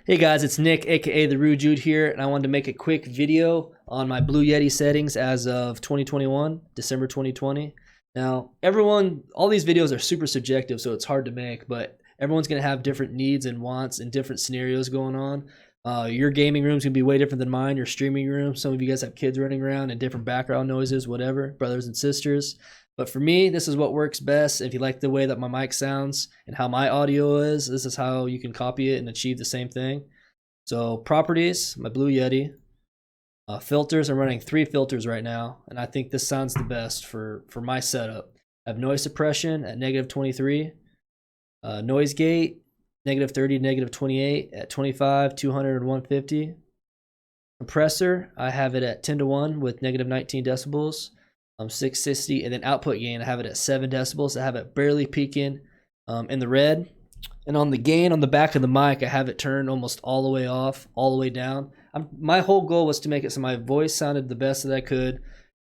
Hey guys, it's Nick, aka the Rude Jude here, and I wanted to make a quick video on my Blue Yeti settings as of 2021, December 2020. Now, all these videos are super subjective, so it's hard to make, but everyone's going to have different needs and wants and different scenarios going on. Your gaming room's going to be way different than mine, your streaming room. Some of you guys have kids running around and different background noises, whatever, brothers and sisters. But for me, this is what works best. If you like the way that my mic sounds and how my audio is, this is how you can copy it and achieve the same thing. So properties, my Blue Yeti. Filters, I'm running 3 filters right now, and I think this sounds the best for my setup. I have noise suppression at -23, noise gate, -30, -28 at 25, 200, and 150. Compressor, I have it at 10:1 with -19 decibels. 660, and then output gain I have it at 7 decibels. I have it barely peaking in the red, and on the gain on the back of the mic I have it turned almost all the way off, all the way down. My whole goal was to make it so my voice sounded the best that I could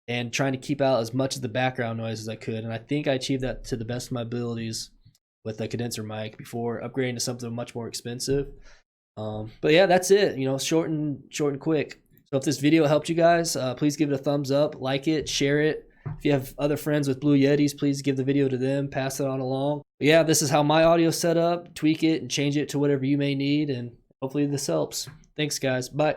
and trying to keep out as much of the background noise as I could, and I think I achieved that to the best of my abilities with the condenser mic before upgrading to something much more expensive. But yeah, that's it, short and quick. So if this video helped you guys, please give it a thumbs up, like it, share it. If you have other friends with Blue Yetis, please give the video to them, pass it on along. But yeah, this is how my audio's set up. Tweak it and change it to whatever you may need, and hopefully this helps. Thanks, guys. Bye.